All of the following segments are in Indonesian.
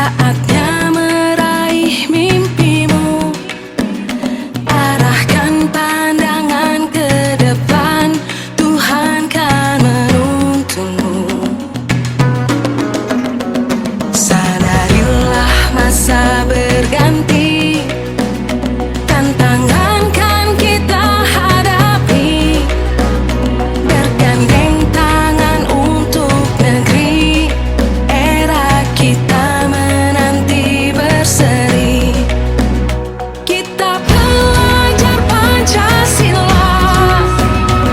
saatnya meraih mimpimu. Arahkan pandangan ke depan, Tuhan kan menuntunmu. Sadarilah masa berganti, tantangan kan kita hadapi. Bergandeng tangan untuk negeri, era kita menanti berseri. Kita pelajar Pancasila,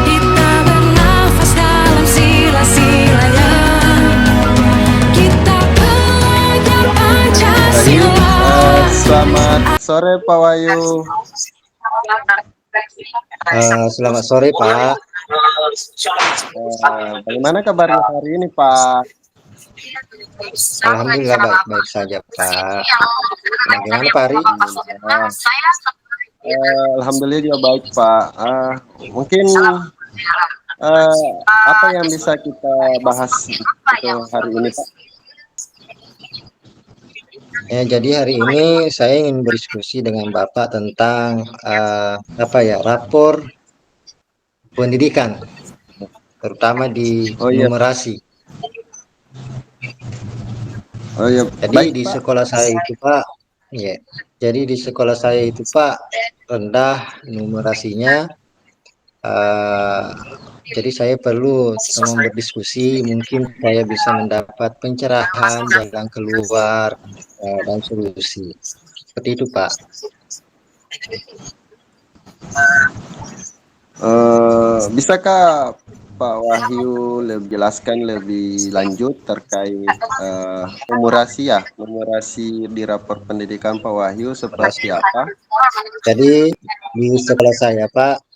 kita bernafas dalam sila-silanya. Kita pelajar Pancasila. Selamat sore Pak Wahyu. Selamat sore Pak. Bagaimana kabarnya hari ini Pak? Alhamdulillah baik-baik saja Pak. Bagaimana Pak Ari? Alhamdulillah juga baik Pak. Mungkin apa yang bisa kita bahas untuk hari ini Pak? Ya, jadi hari ini saya ingin berdiskusi dengan Bapak tentang rapor pendidikan, terutama di numerasi. Jadi baik, di Pak. sekolah saya itu Pak, ya. Jadi di sekolah saya itu Pak rendah numerasinya. Jadi saya perlu teman berdiskusi, mungkin saya bisa mendapat pencerahan, jalan keluar, dan solusi. Seperti itu Pak. Bisakah Pak Wahyu jelaskan lebih lanjut terkait numerasi di rapor pendidikan Pak Wahyu seperti apa? Jadi di sekolah saya Pak,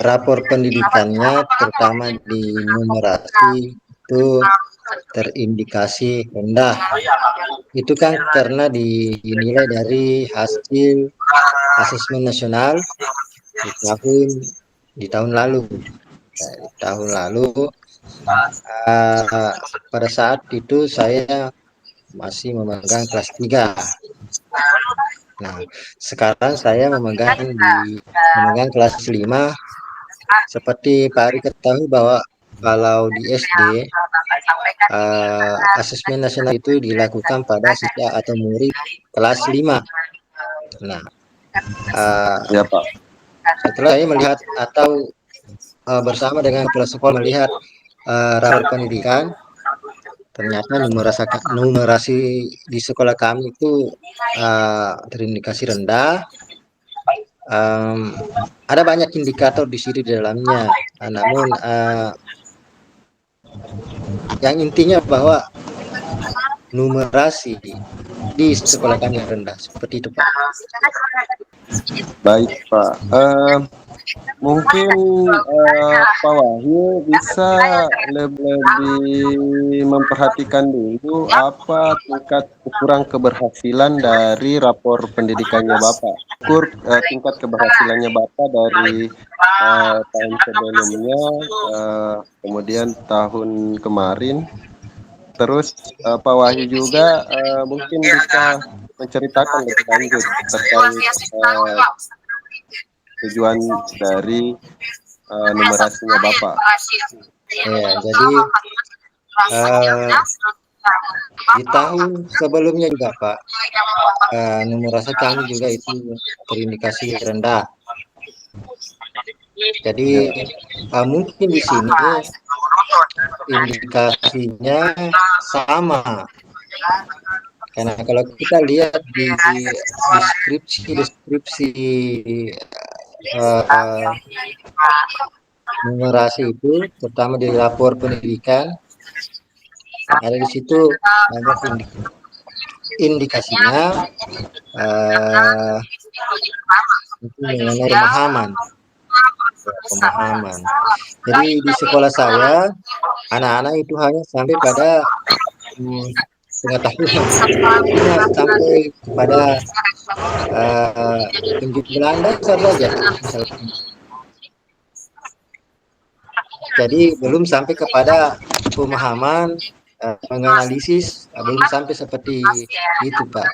rapor pendidikannya terutama di numerasi itu terindikasi rendah. Itu kan karena dinilai dari hasil asesmen nasional di tahun lalu. Pada saat itu saya masih memegang kelas 3. Nah, sekarang saya memegang kelas 5. Seperti Pak Ari ketahui bahwa kalau di SD asesmen nasional itu dilakukan pada siswa atau murid kelas 5. Nah, ya Pak. Setelah saya melihat atau bersama dengan kepala sekolah melihat rapor pendidikan, ternyata numerasi di sekolah kami itu terindikasi rendah. Ada banyak indikator di sini di dalamnya, namun yang intinya bahwa numerasi di sekolah kami rendah, seperti itu Pak. Baik Pak, mungkin Pak Wahyu bisa lebih memperhatikan dulu apa tingkat kurang keberhasilan dari rapor pendidikannya Bapak. Tingkat keberhasilannya Bapak dari tahun sebelumnya, kemudian tahun kemarin. Terus Pak Wahyu juga mungkin bisa menceritakan lebih lanjut terkait tujuan dari numerasinya Bapak. Ya, jadi di tahun sebelumnya juga Pak, numerasi kami juga itu terindikasi rendah. Jadi mungkin di sini indikasinya sama. Karena kalau kita lihat di deskripsi numerasi itu, terutama di rapor pendidikan, ada di situ banyak indikasinya mengenai pemahaman. Jadi di sekolah saya anak-anak itu hanya sampai pada pengetahuan, sampai pada penjualan dasar saja. Jadi belum sampai kepada pemahaman menganalisis, belum sampai seperti itu Pak.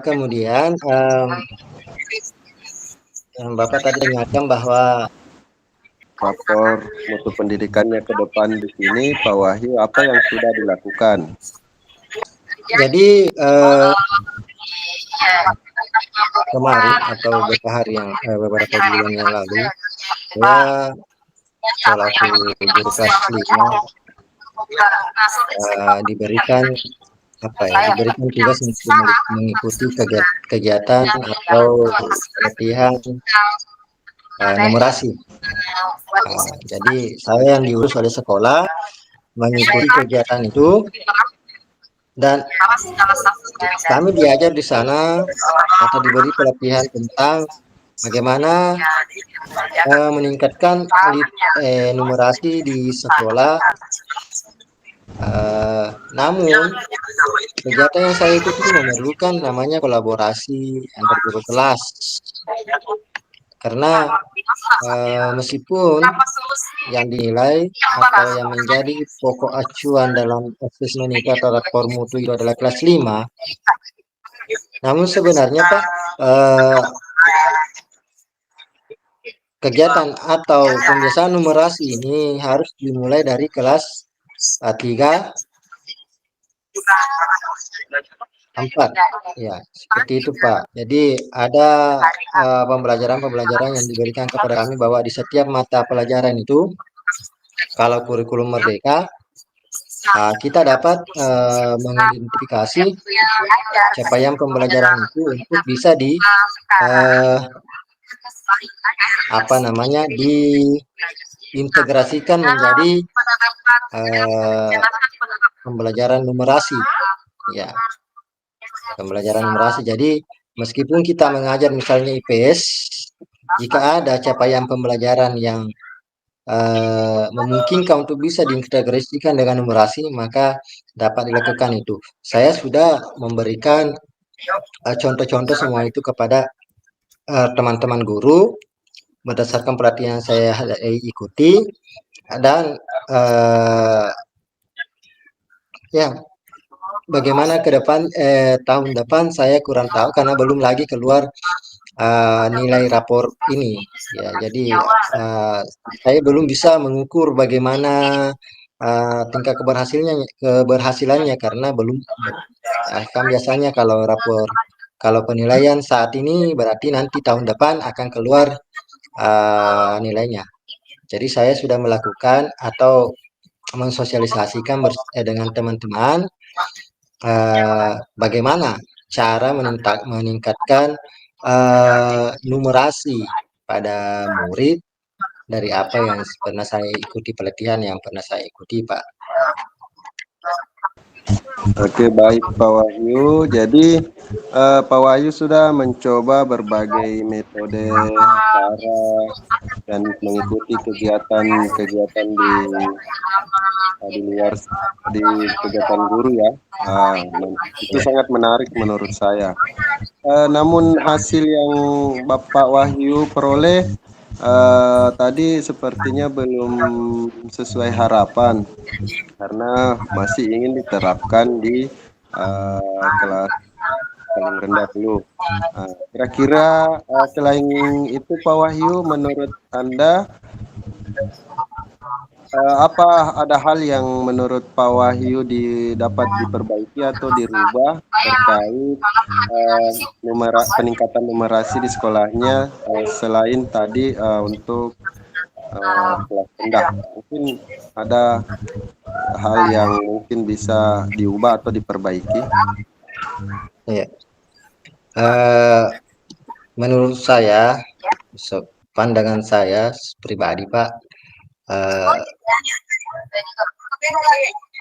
Kemudian yang Bapak tadi ingatkan bahwa faktor mutu pendidikannya ke depan di sini, Pak Wahyu, apa yang sudah dilakukan? jadi kemarin atau beberapa bulan yang lalu, saya selaku guru kelas 5 diberikan tugas untuk mengikuti kegiatan atau latihan numerasi. Jadi saya yang diurus oleh sekolah mengikuti kegiatan itu, dan kami diajar di sana atau diberi pelatihan tentang bagaimana meningkatkan numerasi di sekolah. Namun kegiatan yang saya ikuti memerlukan namanya kolaborasi antar guru kelas, karena meskipun yang dinilai atau yang menjadi pokok acuan dalam asesmen itu atau rapor mutu itu adalah kelas 5, namun sebenarnya Pak, kegiatan atau pembiasaan numerasi ini harus dimulai dari kelas 3, 4, ya seperti itu Pak. Jadi ada pembelajaran yang diberikan kepada kami bahwa di setiap mata pelajaran itu, kalau kurikulum merdeka, kita dapat mengidentifikasi capaian pembelajaran itu untuk bisa diintegrasikan menjadi pembelajaran numerasi, ya, pembelajaran numerasi. Jadi meskipun kita mengajar misalnya IPS, jika ada capaian pembelajaran yang memungkinkan untuk bisa diintegrasikan dengan numerasi, maka dapat dilakukan itu. Saya sudah memberikan contoh-contoh semua itu kepada teman-teman guru berdasarkan pelatihan saya ikuti, dan ya bagaimana ke depan, tahun depan saya kurang tahu karena belum lagi keluar nilai rapor ini, ya. Jadi saya belum bisa mengukur bagaimana tingkat keberhasilannya karena belum. Kan biasanya kalau penilaian saat ini berarti nanti tahun depan akan keluar nilainya. Jadi saya sudah melakukan atau mensosialisasikan dengan teman-teman bagaimana cara meningkatkan numerasi pada murid dari apa yang pernah saya ikuti, pelatihan yang pernah saya ikuti Pak. Oke, baik Pak Wahyu. Jadi Pak Wahyu sudah mencoba berbagai metode, cara, dan mengikuti kegiatan di luar, di kegiatan guru ya. Itu sangat menarik menurut saya. Namun hasil yang Bapak Wahyu peroleh tadi sepertinya belum sesuai harapan, karena masih ingin diterapkan di kelas paling rendah dulu. Kira-kira selain itu Pak Wahyu, menurut Anda apa ada hal yang menurut Pak Wahyu dapat diperbaiki atau dirubah terkait peningkatan numerasi di sekolahnya, selain tadi untuk kelas rendah? Mungkin ada hal yang mungkin bisa diubah atau diperbaiki. Ya. Menurut saya, pandangan saya pribadi Pak,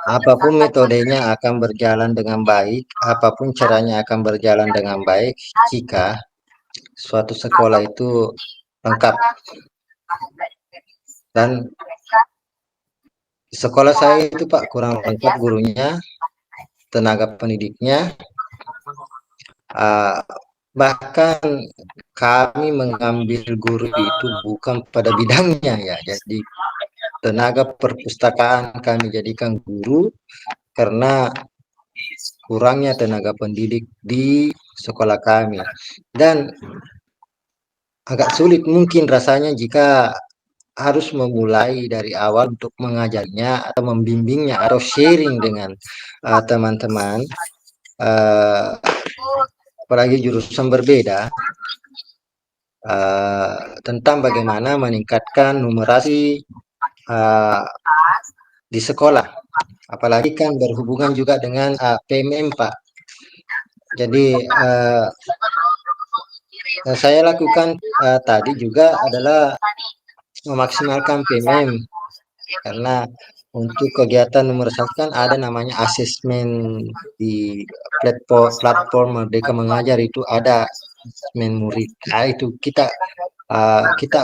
apapun metodenya akan berjalan dengan baik, apapun caranya akan berjalan dengan baik jika suatu sekolah itu lengkap. Dan di sekolah saya itu Pak kurang lengkap gurunya, tenaga pendidiknya, bahkan kami mengambil guru itu bukan pada bidangnya ya. Jadi tenaga perpustakaan kami jadikan guru, karena kurangnya tenaga pendidik di sekolah kami. Dan agak sulit mungkin rasanya jika harus memulai dari awal untuk mengajarnya atau membimbingnya atau sharing dengan teman-teman, apalagi jurusan berbeda, tentang bagaimana meningkatkan numerasi di sekolah. Apalagi kan berhubungan juga dengan PMM, Pak. Jadi saya lakukan tadi juga adalah memaksimalkan PMM, karena untuk kegiatan nomor satu kan ada namanya asesmen di platform Merdeka Mengajar, itu ada asesmen murid. Nah, itu kita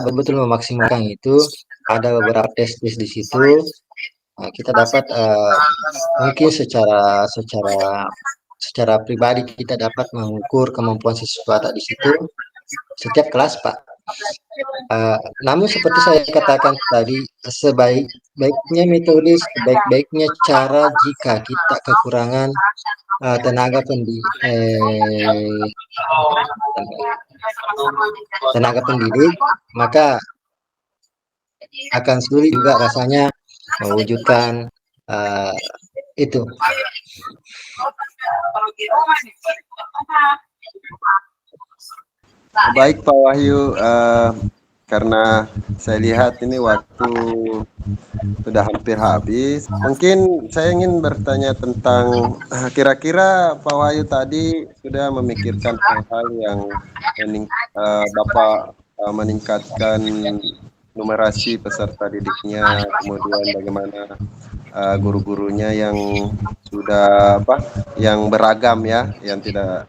betul-betul memaksimalkan itu. Ada beberapa tes-tes di situ. Kita dapat mungkin secara pribadi kita dapat mengukur kemampuan siswa di situ setiap kelas, Pak. Namun seperti saya katakan tadi, sebaik-baiknya metode, sebaik-baiknya cara jika kita kekurangan tenaga pendidik, maka akan sulit juga rasanya mewujudkan itu. Baik Pak Wahyu, karena saya lihat ini waktu sudah hampir habis. Mungkin saya ingin bertanya tentang kira-kira Pak Wahyu tadi sudah memikirkan hal-hal yang Bapak meningkatkan numerasi peserta didiknya, kemudian bagaimana guru-gurunya yang sudah yang beragam ya, yang tidak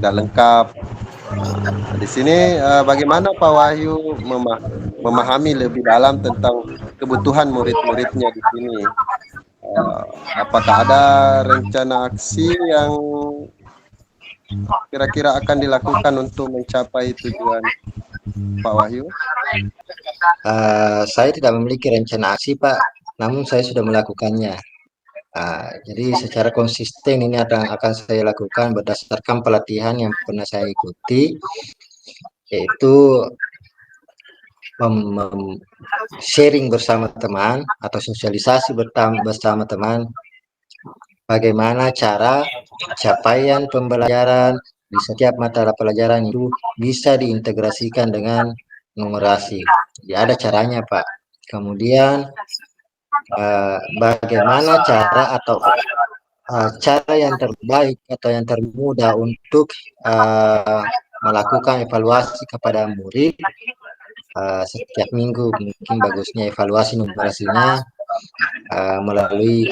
lengkap. Di sini bagaimana Pak Wahyu memahami lebih dalam tentang kebutuhan murid-muridnya di sini? Apakah ada rencana aksi yang kira-kira akan dilakukan untuk mencapai tujuan Pak Wahyu? Saya tidak memiliki rencana aksi, Pak, namun saya sudah melakukannya. Jadi secara konsisten ini akan saya lakukan berdasarkan pelatihan yang pernah saya ikuti, yaitu sharing bersama teman atau sosialisasi bersama teman bagaimana cara capaian pembelajaran di setiap mata pelajaran itu bisa diintegrasikan dengan numerasi. Jadi ada caranya, Pak. Kemudian bagaimana cara atau cara yang terbaik atau yang termudah untuk melakukan evaluasi kepada murid setiap minggu. Mungkin bagusnya evaluasi numerasinya melalui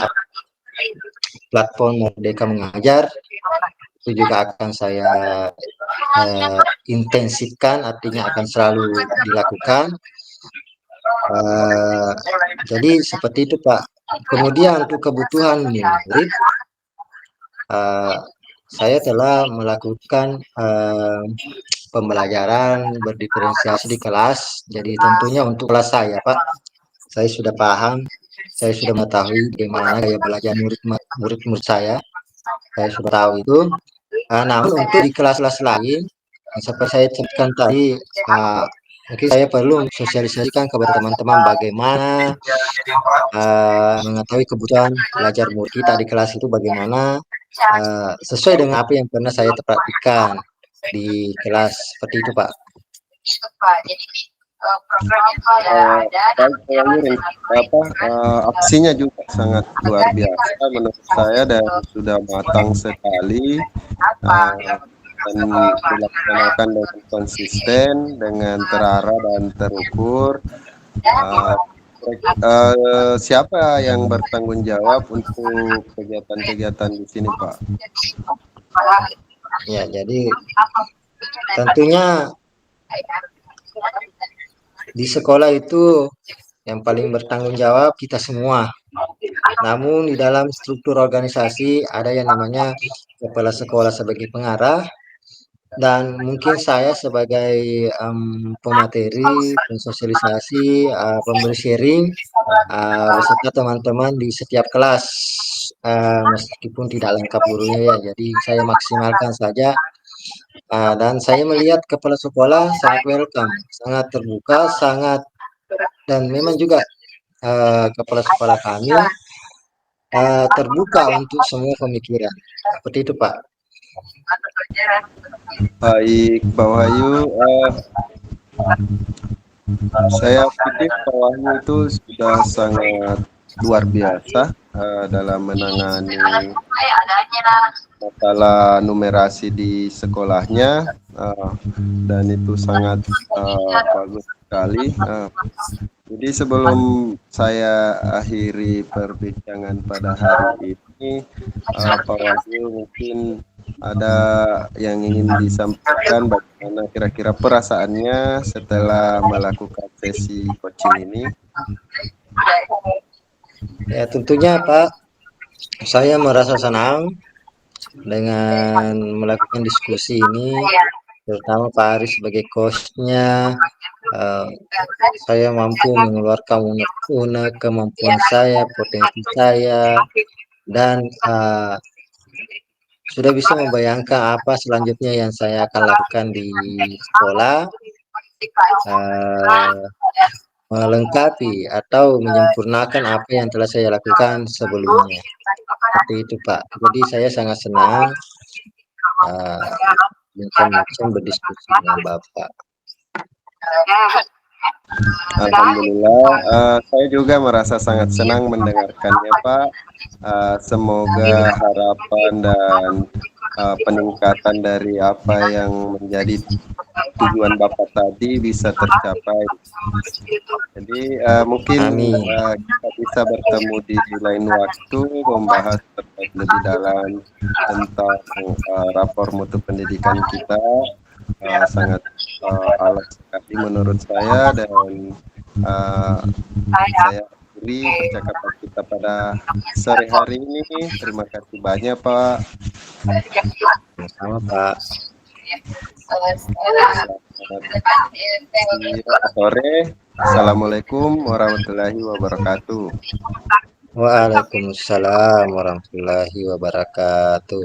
platform Merdeka Mengajar. Itu juga akan saya intensifkan, artinya akan selalu dilakukan. Jadi seperti itu, Pak. Kemudian untuk kebutuhan murid, saya telah melakukan pembelajaran berdiferensiasi di kelas. Jadi tentunya untuk kelas saya, Pak, saya sudah paham, saya sudah mengetahui bagaimana gaya belajar murid saya sudah tahu itu. Namun untuk di kelas-kelas lain, seperti saya sebutkan tadi, mungkin saya perlu sosialisasikan kepada teman-teman bagaimana mengetahui kebutuhan belajar murid kita di kelas itu bagaimana, sesuai dengan apa yang pernah saya praktikkan di kelas, seperti itu, Pak. Aksinya juga sangat luar biasa menurut saya dan sudah matang sekali, dan dilaksanakan dengan konsisten, dengan terarah dan terukur. Siapa yang bertanggung jawab untuk kegiatan-kegiatan di sini, Pak? Ya, jadi tentunya di sekolah itu yang paling bertanggung jawab kita semua. Namun di dalam struktur organisasi ada yang namanya kepala sekolah sebagai pengarah, dan mungkin saya sebagai pemateri, pensosialisasi, pemberi sharing. beserta teman-teman di setiap kelas, meskipun tidak lengkap gurunya ya. Jadi saya maksimalkan saja, dan saya melihat kepala sekolah sangat welcome, sangat terbuka, sangat dan memang juga kepala sekolah kami terbuka untuk semua pemikiran. Seperti itu, Pak. Baik, Pak Wahyu, saya pikir Pak Wahyu itu sudah sangat luar biasa dalam menangani masalah numerasi di sekolahnya, dan itu sangat bagus sekali. Jadi sebelum saya akhiri perbincangan pada hari ini, Pak Wahyu mungkin ada yang ingin disampaikan bagaimana kira-kira perasaannya setelah melakukan sesi coaching ini? Ya, tentunya Pak, saya merasa senang dengan melakukan diskusi ini, terutama Pak Aris sebagai coach-nya. Saya mampu mengeluarkan unek-unek kemampuan saya, potensi saya, dan sudah bisa membayangkan apa selanjutnya yang saya akan lakukan di sekolah, melengkapi atau menyempurnakan apa yang telah saya lakukan sebelumnya. Seperti itu, Pak. Jadi saya sangat senang bincang-bincang berdiskusi dengan Bapak. Alhamdulillah, saya juga merasa sangat senang mendengarkannya, Pak. Semoga harapan dan peningkatan dari apa yang menjadi tujuan Bapak tadi bisa tercapai. Jadi mungkin kita bisa bertemu di lain waktu membahas terkait lebih dalam tentang rapor mutu pendidikan kita. Sangat alat sekali menurut saya, dan saya akhiri percakapan kita pada sore hari ini. Terima kasih banyak, Pak. Sama, Pak. Selamat sore. Assalamualaikum warahmatullahi wabarakatuh. Waalaikumsalam warahmatullahi wabarakatuh.